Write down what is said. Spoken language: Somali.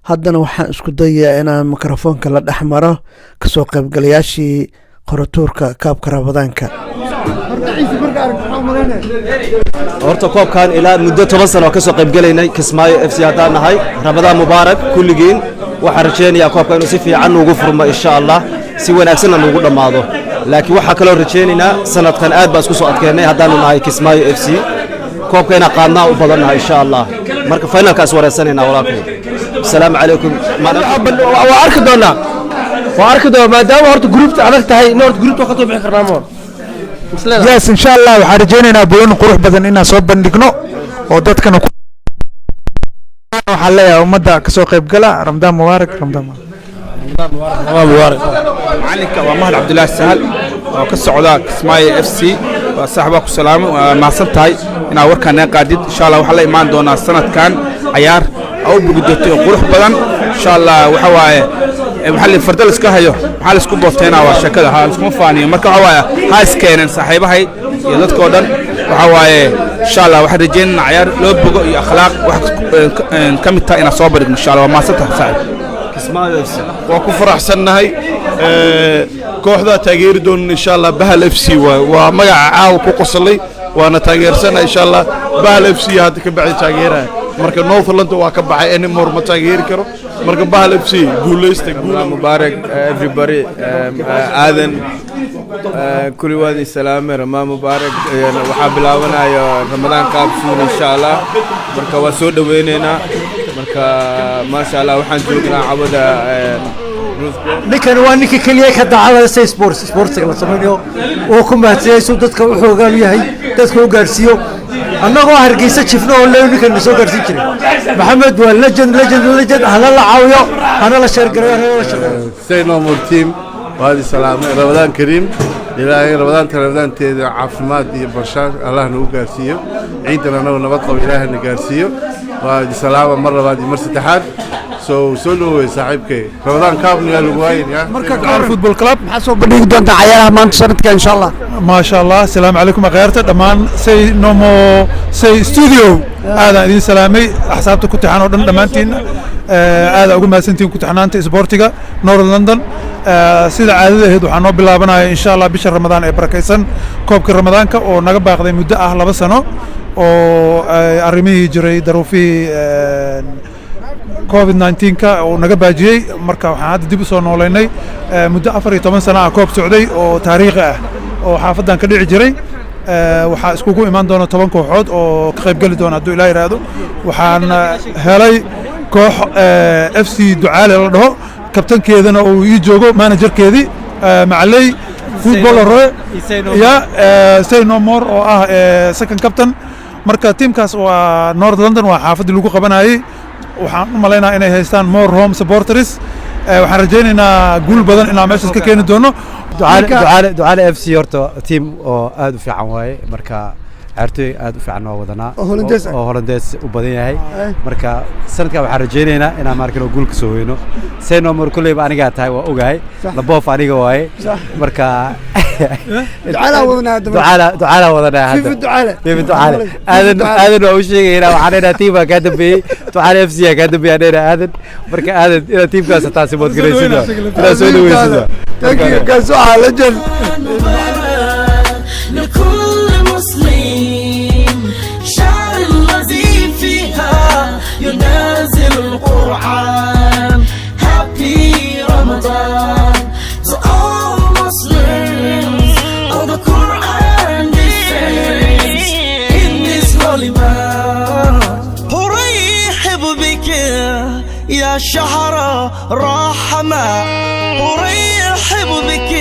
haddana waxaan isku dayaa inaan mikrofoonka la dhex maro kasoo qaybgalayaashii qoratuurka kaabka Ramadaanka. horta koobkan ilaa muddo 10 sano ka soo qaybgalaynay Kismaayo FC hadaan nahay. Ramadaan mubaarak kulligiin waxaan rajeynayaa koobkan inuu si fiican ugu furmo insha Allah, si wanaagsan ugu dhamaado. laakiin waxa kale oo rajeynaynaa sanadkan aad baa isku soo adkeynay hadaan nahay Kismaayo FC. koobkayna qaadnaa u badanahay insha Allah. marka finalkaas wareysanayna walaalkay. assalaamu calaykum. waa arki doonaa maadaama horta groupta adag tahay in horta groupta ka soo bixi karnaa yes insha Allah waxaan rajeynaynaa bulan qurux badan inaan soo bandhigno oo dadkana waxaan leeyahay ummadda ka soo qayb gala. Ramadaan mubaarak. macalinka waa Mahad Cabdullaahi Sahal oo ka socda Kismaayo FC. waa saaxiibaa ku salaamo mahadsan tahay inaad warkaan qaadid. insha Allah waxaa la imaan doonaa sanadkan ciyaar oo bugudatay oo qurux badan insha Allah. waxa waaye maxalli fardal iska hayo maxaa la isku boofteena waa shakada ha isku faaniyo. marka waxa waaye ha iskeenan saaxiibahay iyo dadkoo dhan. waxa waaye insha Allah waxaan rajeynaynaa ciyaar loo bogo iyo akhlaaq wax ka mid tahay inaan soo bandhigno insha Allah. waa mahadsan tahay saaxiib. Kismaayo FC waa ku faraxsannahay kooxda taageeri doon insha Allah. Bahal FC waa magaca caawa ku qoslay waana taageersana insha Allah. Bahal FC hadda ka bacay taageeraya marka Northland waa ka baxay anymore ma taageeri karo. marka Bahal FC guuleysta. mubaarak everybody aadan kulli waadi salaame. Ramadaan mubaarak. waxaa bilaabanaya Ramadaan qaabsuun insha Allah. marka waa soo dhaweyneynaa. marka ma sha Allah waxaan joognaa cabada ninkan waa ninka kaliya ka dacada say sportsiga la sameeyo oo ku mahadsanayso dadka wuxuu ogaan yahay dadka uu gaarsiiyo. annagoo Hargeysa jifno oo leeyo ninkan soo gaarsiin jiray. maxamed waa legend hala la caawiyo hana la sheer gareeyo hana la shaqeeyo. say no more team waadi salaame. Ramadaan kariim. ilaahay Ramadaanteeda caafimaad iyo barshaad Allah nagu gaarsiiyo. ciidana nabad qabo ilaahay na gaarsiiyo. waadi salaama mar labaad iyo mar saddexaad. soo dhaweey saaxiibkay. Ramadaan kaabniga lagu haynaa marka Qaar Football Club maxaa soo bandhigi doonta ciyaaraha maanta sanadka insha Allah. ما شاء الله. السلام عليكم أخيرته دمان سي نومو سي استوديو هذا إذن سلامي حسابته كنت حنو دمانتين هذا أقول ما سنتين كنت حنانت سبورتيغا نور لندن سيدا عادة هدو حنو بلابنا إن شاء الله بشهر رمضان إبراكيسن كوبك رمضان كا ونقبع قضي مدة أهلا بسنو وأرمي جري دروفي COVID-19 ka oo naga baajiyay. marka waxaan hadda dib u soo nooleynay muddo 14 sano ah koob socday oo taariikhi ah oo xaafadan ka dhici jiray. waxaa iskugu imaan doona 10 kooxood oo ka qayb gali doona hadduu Ilaahay yiraahdo. waxaan helay koox FC Ducaale la dhaho kabtankeedana uu ii joogo managerkeedii Macaley footballer ya say no more oo ah second captain. marka teamkaas waa North London waa xaafadii lagu qabanayay. waxaan u maleynaa inay haystaan more home supporters. waxaan rajeynaynaa guul badan inaan meeshaas ka keeni doono. Ducaale FC horta team oo aad u fiican waaye. marka ciyaartoy aad u fiican oo wadanaa oo Hollandees u badan yahay. marka sanadka waxaan rajeynaynaa inaan markano guul ka soo weyno. sayno mar kulay aniga tahay waa ogahay laboof aniga waaye. marka ducaala wadanaa aadan waa u sheegaynaa waxaan inaa tiimka ka dambeeyay Ducaale FC ka dambeeyay aadan. marka aadan inaa tiimkaas taasi mood gareysida inaa soo dhaweysida. thank you guys. waa legend لكل مسلم شعر الذي فيها ينازل القرآن. Happy Ramadan to all Muslims. All the Quran descends in this holy month. أرحب بك يا شهر رحمة. أرحب بك